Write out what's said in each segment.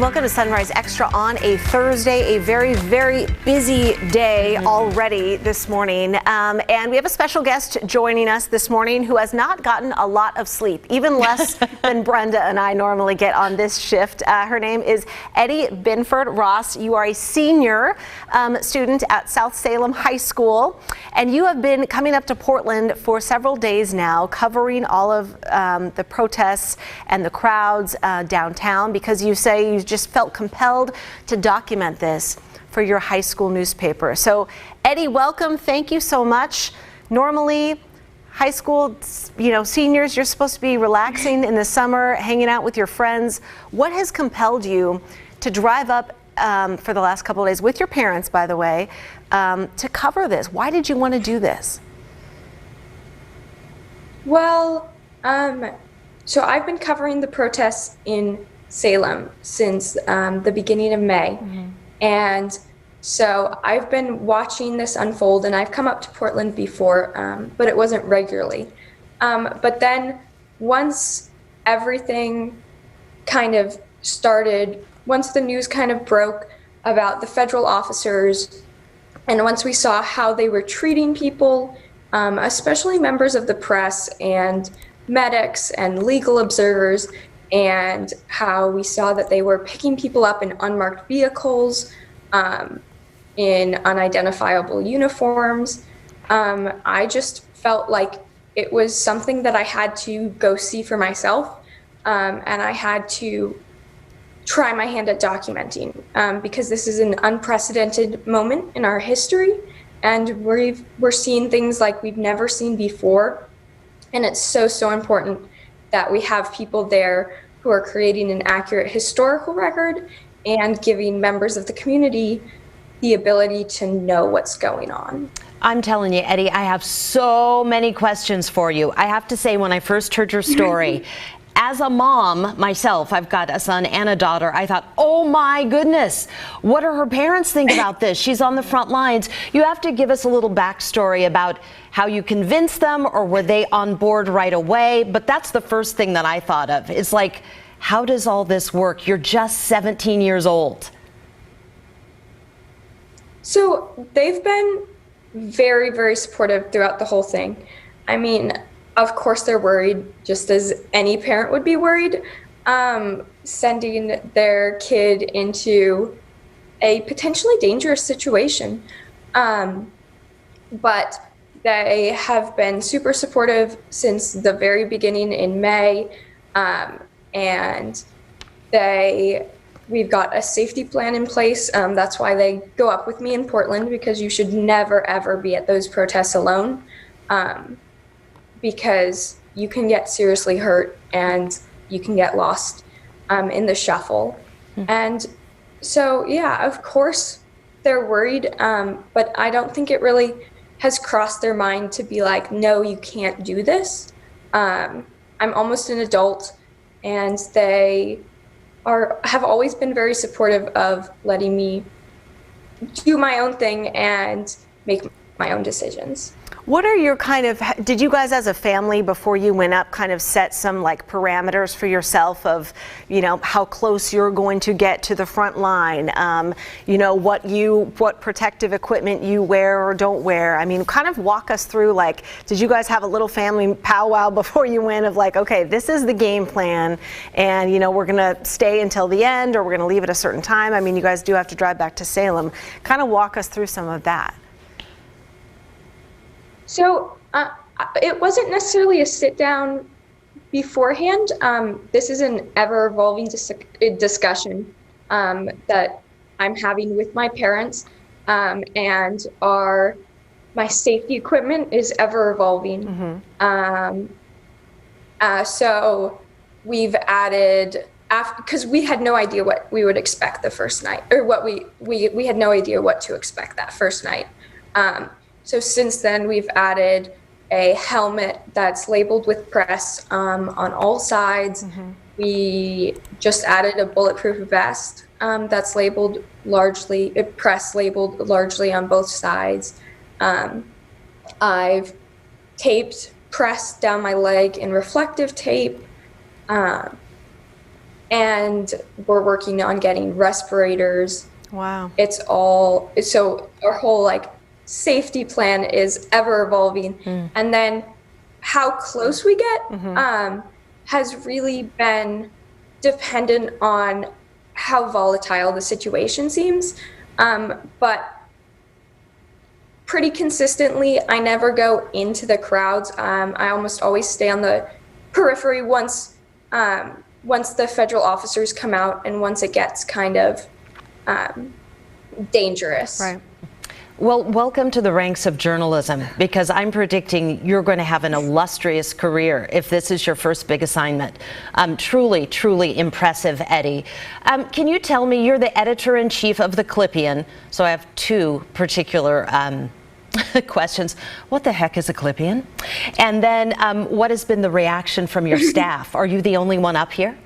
and welcome to Sunrise Extra on a Thursday, a very, very busy day already this morning. And we have a special guest joining us this morning who has not gotten a lot of sleep, even less than Brenda and I normally get on this shift. Her name is Eddy Binford-Ross. You are a senior student at South Salem High School, and you have been coming up to Portland for several days now, covering all of the protests and the crowds downtown, because you say you just felt compelled to document this for your high school newspaper. So, Eddy, welcome. Thank you so much. Normally, high school, seniors, you're supposed to be relaxing in the summer, hanging out with your friends. What has compelled you to drive up for the last couple of days, with your parents, by the way, to cover this? Why did you want to do this? Well, so I've been covering the protests in Salem since the beginning of May. And so I've been watching this unfold, and I've come up to Portland before, but it wasn't regularly. But then once everything kind of started, once the news kind of broke about the federal officers, and once we saw how they were treating people, especially members of the press and medics and legal observers, and how we saw that they were picking people up in unmarked vehicles, in unidentifiable uniforms, I just felt like it was something that I had to go see for myself, and I had to try my hand at documenting, because this is an unprecedented moment in our history, and we're seeing things like we've never seen before. And it's so important that we have people there who are creating an accurate historical record and giving members of the community the ability to know what's going on. I'm telling you, Eddy, I have so many questions for you. I have to say, when I first heard your story, as a mom myself, I've got a son and a daughter, I thought, oh my goodness, what do her parents think about this? She's on the front lines. You have to give us a little backstory about how you convinced them, or were they on board right away? But that's the first thing that I thought of. It's like, how does all this work? You're just 17 years old. So they've been very, very supportive throughout the whole thing. I mean, of course they're worried, just as any parent would be worried, sending their kid into a potentially dangerous situation. But they have been super supportive since the very beginning in May, and we've got a safety plan in place. That's why they go up with me in Portland, because you should never, ever be at those protests alone. Because you can get seriously hurt and you can get lost in the shuffle. And so, yeah, of course they're worried, but I don't think it really has crossed their mind to be like, no, you can't do this. I'm almost an adult, and they have always been very supportive of letting me do my own thing and make my own decisions. What are your did you guys as a family, before you went up, kind of set some like parameters for yourself of, how close you're going to get to the front line, what protective equipment you wear or don't wear? I mean, kind of walk us through, like, did you guys have a little family powwow before you went of like, okay, this is the game plan, and we're gonna stay until the end, or we're gonna leave at a certain time? I mean, you guys do have to drive back to Salem. Kind of walk us through some of that. So it wasn't necessarily a sit down beforehand. This is an ever evolving discussion that I'm having with my parents, and my safety equipment is ever evolving. So we've added, because we had no idea what we would expect the first night, or what we had no idea what to expect that first night. So since then, we've added a helmet that's labeled with press on all sides. We just added a bulletproof vest that's labeled press labeled largely on both sides. I've taped press down my leg in reflective tape. and we're working on getting respirators. Wow. So our whole like safety plan is ever evolving. And then how close we get has really been dependent on how volatile the situation seems. But pretty consistently, I never go into the crowds. I almost always stay on the periphery once the federal officers come out and once it gets kind of dangerous. Right. Well, welcome to the ranks of journalism, because I'm predicting you're going to have an illustrious career if this is your first big assignment. Truly, truly impressive, Eddy. Can you tell me, you're the editor-in-chief of the Clippian, so I have two particular questions. What the heck is a Clippian? And then what has been the reaction from your staff? Are you the only one up here?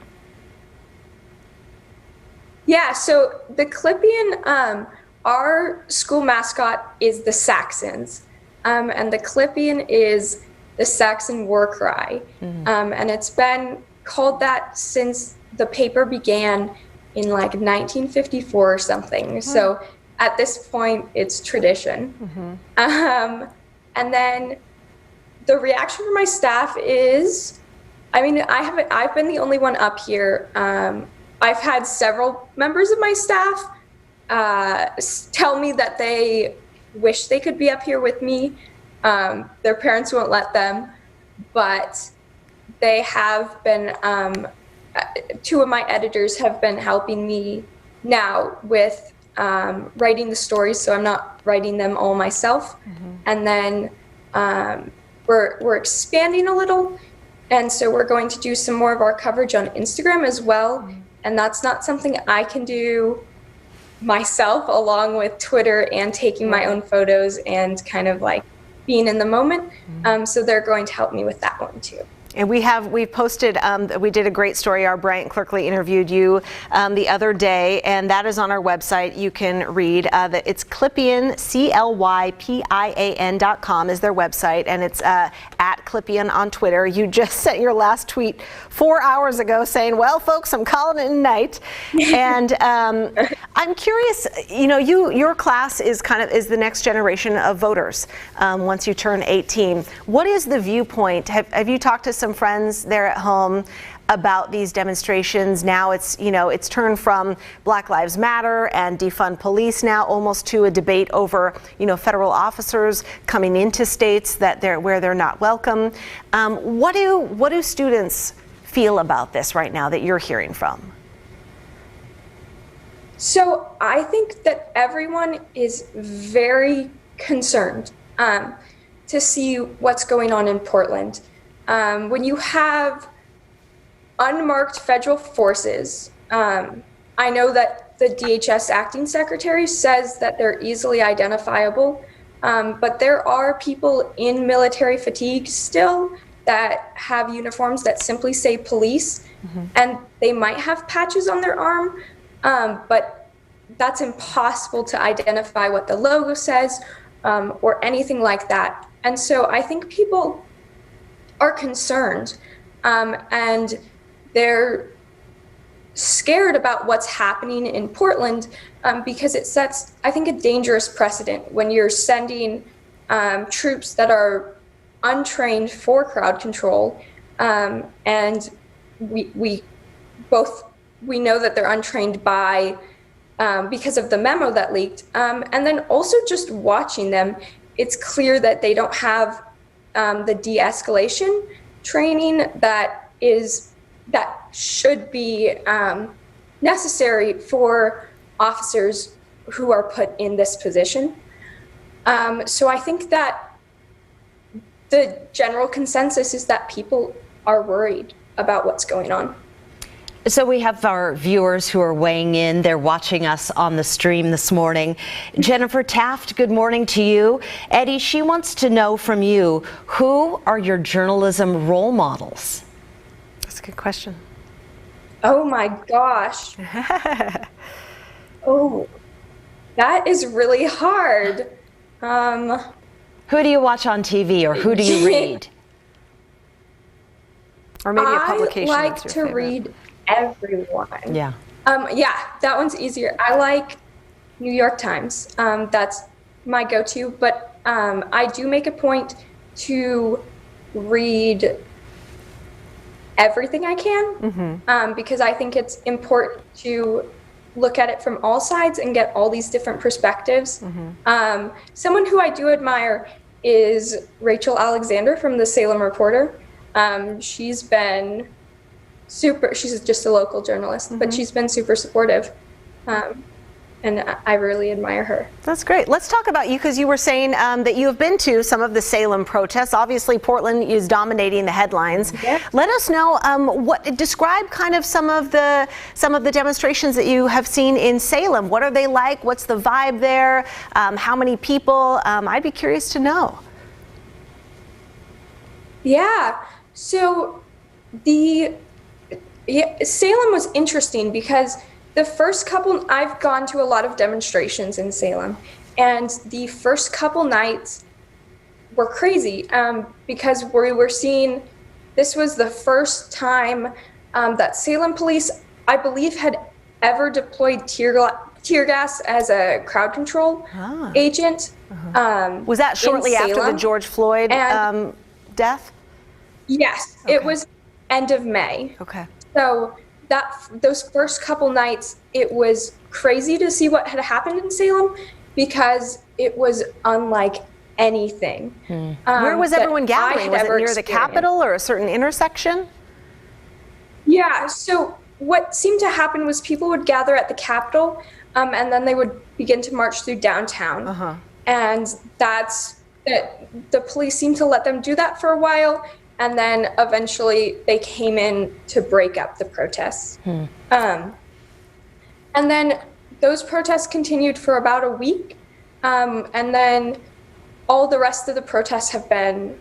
Yeah, so the Clippian, our school mascot is the Saxons, and the Clippian is the Saxon war cry. And it's been called that since the paper began in like 1954 or something. So at this point, it's tradition. And then the reaction from my staff is, I mean, I've been the only one up here. I've had several members of my staff tell me that they wish they could be up here with me. Their parents won't let them, but they have been, two of my editors have been helping me now with writing the stories, so I'm not writing them all myself. And then we're expanding a little, and so we're going to do some more of our coverage on Instagram as well, and that's not something I can do myself, along with Twitter and taking my own photos and kind of like being in the moment. So they're going to help me with that one too. And we've posted, we did a great story. Our Bryant Clerkley interviewed you the other day, and that is on our website. You can read that it's Clippian, CLYPIAN.com is their website, and it's at Clippian on Twitter. You just sent your last tweet 4 hours ago saying, well, folks, I'm calling it a night. And I'm curious, you know, your class is the next generation of voters once you turn 18. What is the viewpoint? Have you talked to some friends there at home about these demonstrations? Now it's turned from Black Lives Matter and defund police now almost to a debate over, federal officers coming into states where they're not welcome. What do students feel about this right now that you're hearing from? So I think that everyone is very concerned to see what's going on in Portland. When you have unmarked federal forces, I know that the DHS acting secretary says that they're easily identifiable, but there are people in military fatigue still that have uniforms that simply say police, and they might have patches on their arm, but that's impossible to identify what the logo says or anything like that. And so I think people are concerned, and they're scared about what's happening in Portland because it sets, I think, a dangerous precedent when you're sending troops that are untrained for crowd control, and we know that they're untrained because of the memo that leaked, and then also just watching them, it's clear that they don't have the de-escalation training that should be necessary for officers who are put in this position. So I think that the general consensus is that people are worried about what's going on. So we have our viewers who are weighing in. They're watching us on the stream this morning. Jennifer Taft, good morning to you. Eddy, she wants to know from you, who are your journalism role models? That's a good question. Oh my gosh. Oh, that is really hard. Who do you watch on TV, or who do you read? Or maybe a publication. I like to read everyone. Yeah. Yeah, that one's easier. I like New York Times. That's my go-to, but I do make a point to read everything I can, because I think it's important to look at it from all sides and get all these different perspectives. Someone who I do admire is Rachel Alexander from the Salem Reporter. She's been she's just a local journalist, but she's been super supportive. And I really admire her. That's great. Let's talk about you, because you were saying that you have been to some of the Salem protests. Obviously, Portland is dominating the headlines. Yeah. Let us know describe kind of some of the demonstrations that you have seen in Salem. What are they like? What's the vibe there? How many people? I'd be curious to know. Yeah. So Salem was interesting because the first couple, I've gone to a lot of demonstrations in Salem, and the first couple nights were crazy because we were seeing, this was the first time that Salem police, I believe, had ever deployed tear gas as a crowd control agent. Was that shortly after the George Floyd death? Yes, Okay. It was end of May. Okay. So those first couple nights, it was crazy to see what had happened in Salem because it was unlike anything. Where was everyone gathering? Was it near the experienced. Capitol or a certain intersection? Yeah, so what seemed to happen was people would gather at the Capitol, and then they would begin to march through downtown. And the police seemed to let them do that for a while, and then eventually they came in to break up the protests. And then those protests continued for about a week, and then all the rest of the protests have been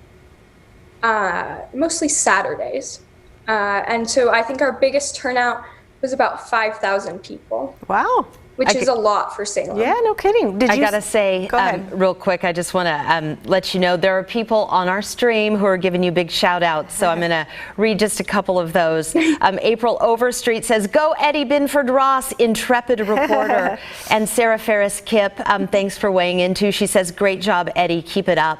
mostly Saturdays. And so I think our biggest turnout was about 5,000 people. Wow. Which is a lot for Salem. Yeah, no kidding. I gotta say, Go ahead. real quick, I just want to let you know there are people on our stream who are giving you big shout outs, so I'm going to read just a couple of those. April Overstreet says, "Go Eddy Binford-Ross, intrepid reporter." And Sarah Ferris-Kipp, thanks for weighing in too. She says, "Great job, Eddy, keep it up."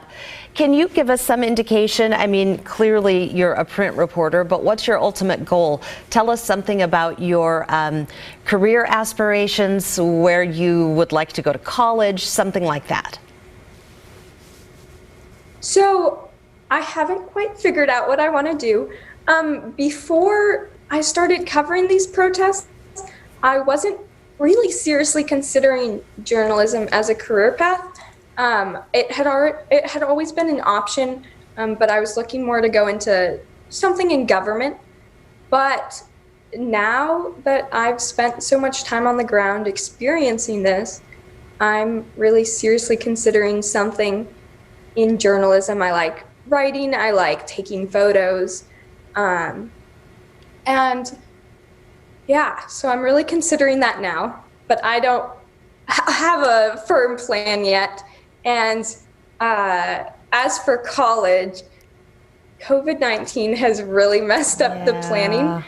Can you give us some indication? I mean, clearly you're a print reporter, but what's your ultimate goal? Tell us something about your career aspirations, where you would like to go to college, something like that. So I haven't quite figured out what I want to do. Before I started covering these protests, I wasn't really seriously considering journalism as a career path. It had always been an option, but I was looking more to go into something in government. But now that I've spent so much time on the ground experiencing this, I'm really seriously considering something in journalism. I like writing, I like taking photos, and yeah, so I'm really considering that now, but I don't have a firm plan yet. And as for college, COVID-19 has really messed up the planning.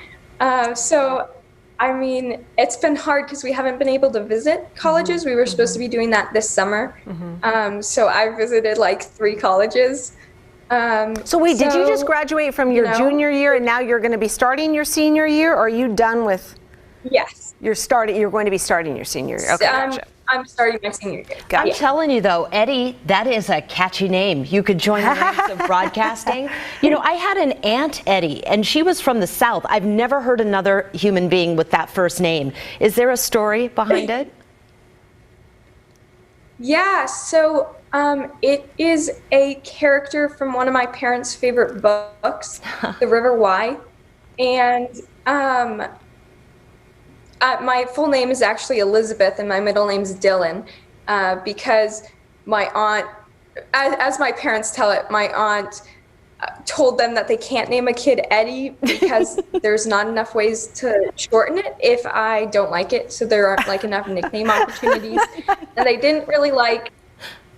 So, I mean, it's been hard because we haven't been able to visit colleges. We were supposed to be doing that this summer. So I visited like 3 colleges. So wait, did you just graduate from your junior year and now you're going to be starting your senior year, or are you done with? Yes. You're going to be starting your senior year. Okay, gotcha. I'm starting my senior year. I'm telling you though, Eddy, that is a catchy name. You could join the ranks of broadcasting. You know, I had an aunt, Eddy, and she was from the South. I've never heard another human being with that first name. Is there a story behind it? Yeah, so it is a character from one of my parents' favorite books, The River Why. And my full name is actually Elizabeth and my middle name is Dylan, because my aunt, as my parents tell it, my aunt told them that they can't name a kid Eddy because there's not enough ways to shorten it if I don't like it. So there aren't like enough nickname opportunities. And they didn't really like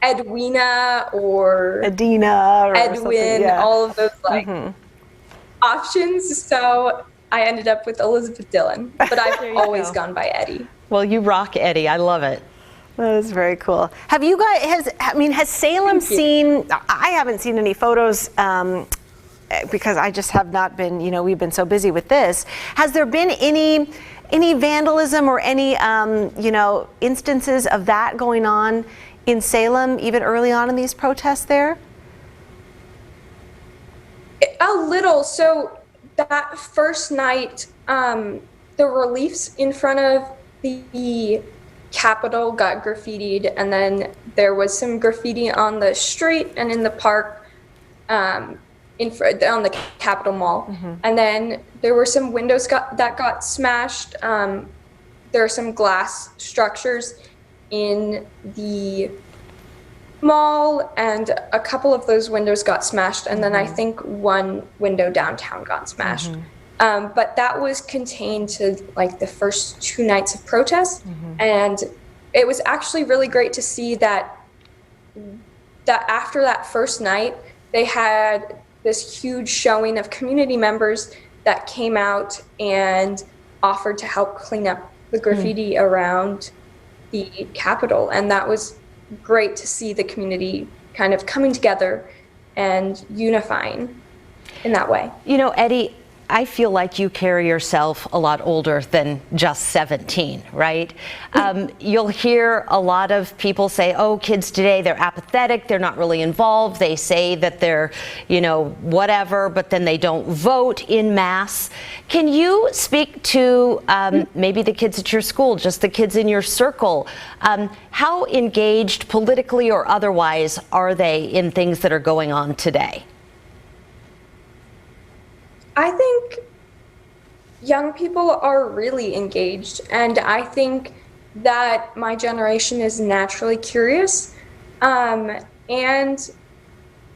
Edwina or Adina or Edwin, all of those like options. So I ended up with Elizabeth Dillon, but I've always gone by Eddy. Well, you rock, Eddy. I love it. That is very cool. Have you guys, has Salem seen, I haven't seen any photos because I just have not been, we've been so busy with this. Has there been any vandalism or any, instances of that going on in Salem, even early on in these protests there? A little. So that first night, the reliefs in front of the Capitol got graffitied, and then there was some graffiti on the street and in the park on the Capitol Mall. And then there were some windows that got smashed. There are some glass structures in the mall, and a couple of those windows got smashed, and then I think one window downtown got smashed. But that was contained to like the first 2 nights of protest, and it was actually really great to see that after that first night, they had this huge showing of community members that came out and offered to help clean up the graffiti around the Capitol, and that was great to see the community kind of coming together and unifying in that way. Eddy, I feel like you carry yourself a lot older than just 17, right? You'll hear a lot of people say, oh, kids today, they're apathetic, they're not really involved. They say that they're, whatever, but then they don't vote in mass. Can you speak to maybe the kids at your school, just the kids in your circle? How engaged politically or otherwise are they in things that are going on today? I think young people are really engaged, and I think that my generation is naturally curious. And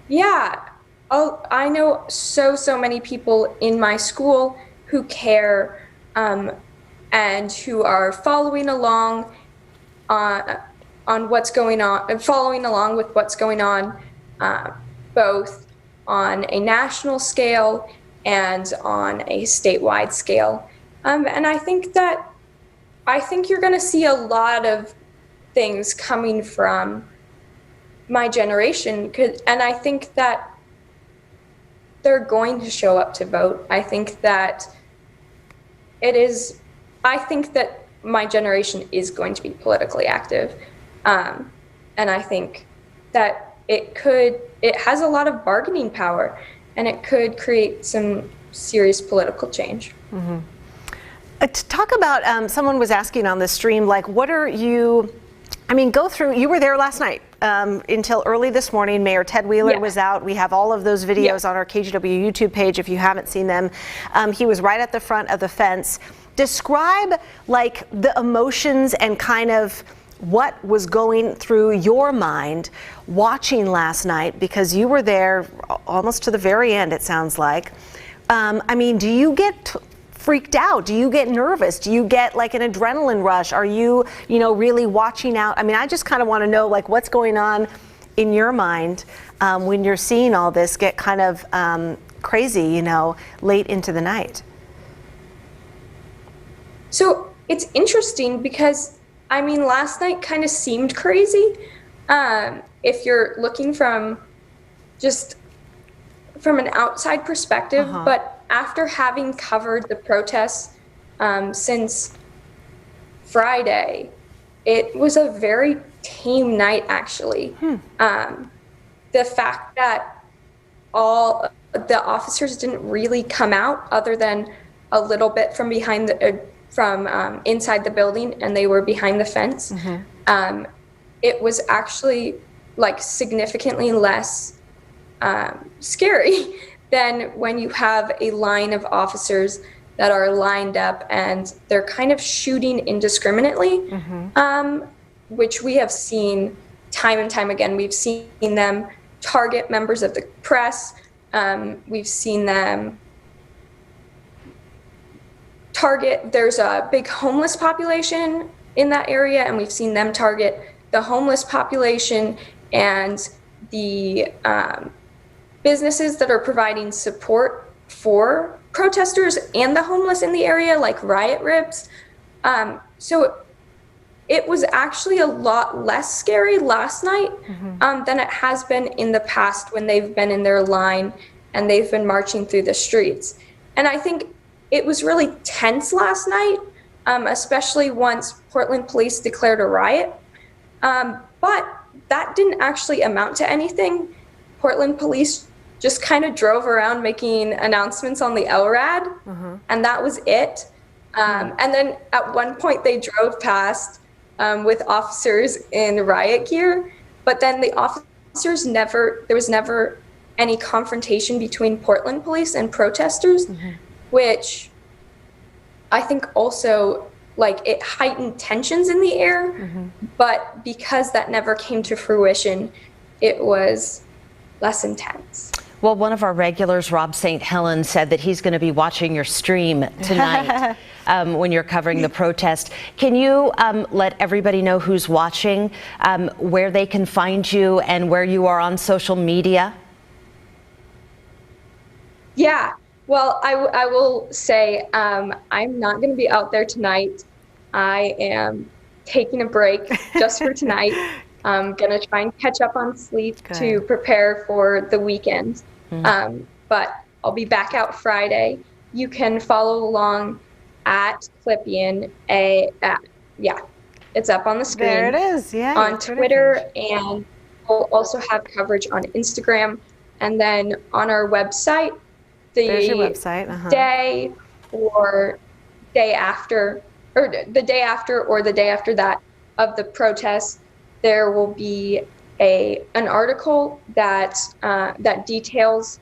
yeah, I know so many people in my school who care and who are following along on what's going on, following along with what's going on, both on a national scale and on a statewide scale. And I think you're going to see a lot of things coming from my generation, and I think that they're going to show up to vote. I think that my generation is going to be politically active. And I think that it has a lot of bargaining power, and it could create some serious political change. To talk about, someone was asking on the stream, like, what are you, you were there last night until early this morning. Mayor Ted Wheeler was out. We have all of those videos on our KGW YouTube page if you haven't seen them. He was right at the front of the fence. Describe, like, the emotions and kind of what was going through your mind watching last night, because you were there almost to the very end, it sounds like. Do you get freaked out? Do you get nervous? Do you get like an adrenaline rush? Are you, really watching out? I just kind of want to know, like, what's going on in your mind when you're seeing all this get kind of crazy, late into the night. So it's interesting because last night kind of seemed crazy. If you're looking from an outside perspective, but after having covered the protests since Friday, it was a very tame night, actually. The fact that all the officers didn't really come out other than a little bit from behind inside the building, and they were behind the fence. It was actually like significantly less scary than when you have a line of officers that are lined up and they're kind of shooting indiscriminately, which we have seen time and time again. We've seen them target members of the press. We've seen them target, there's a big homeless population in that area, and we've seen them target the homeless population and the businesses that are providing support for protesters and the homeless in the area, like riot ribs. So it was actually a lot less scary last night than it has been in the past when they've been in their line and they've been marching through the streets. And I think it was really tense last night, especially once Portland police declared a riot. But that didn't actually amount to anything. Portland police just kind of drove around making announcements on the LRAD, and that was it. And then at one point they drove past with officers in riot gear, but then the officers there was never any confrontation between Portland police and protesters, which I think also, like, it heightened tensions in the air, but because that never came to fruition, it was less intense. Well, one of our regulars, Rob St. Helen, said that he's going to be watching your stream tonight when you're covering the protest. Can you let everybody know who's watching, where they can find you, and where you are on social media? Yeah, well, I will say I'm not going to be out there tonight. I am taking a break just for tonight. I'm going to try and catch up on sleep to prepare for the weekend. But I'll be back out Friday. You can follow along at Clippian. It's up on the screen. There it is. Yeah. On Twitter, and we'll also have coverage on Instagram. And then on our website, There's your website. day or day after, or the day after or the day after that of the protest, there will be an article that details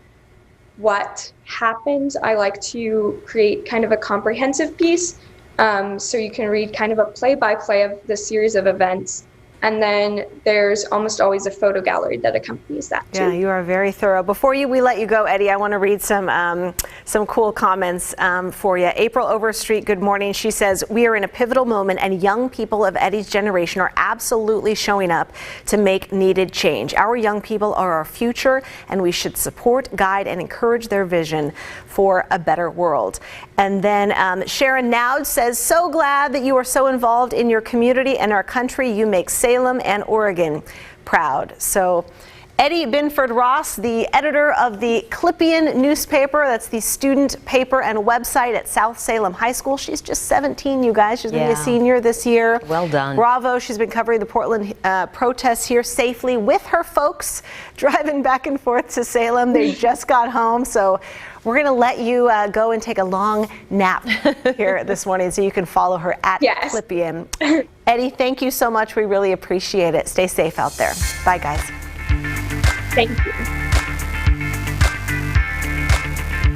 what happened. I like to create kind of a comprehensive piece, so you can read kind of a play-by-play of the series of events. And then there's almost always a photo gallery that accompanies that too. Yeah, you are very thorough. Before we let you go, Eddy, I want to read some cool comments for you. April Overstreet, good morning. She says, we are in a pivotal moment and young people of Eddy's generation are absolutely showing up to make needed change. Our young people are our future and we should support, guide, and encourage their vision for a better world. And then Sharon Nowd says, so glad that you are so involved in your community and our country. You make Salem and Oregon proud. So Eddy Binford-Ross, the editor of the Clippian newspaper, that's the student paper and website at South Salem High School. She's just 17, you guys. She's going to be a senior this year. Well done. Bravo. She's been covering the Portland protests here safely with her folks, driving back and forth to Salem. They just got home, so we're going to let you go and take a long nap here this morning so you can follow her at Clippian. Eddy, thank you so much. We really appreciate it. Stay safe out there. Bye, guys. Thank you.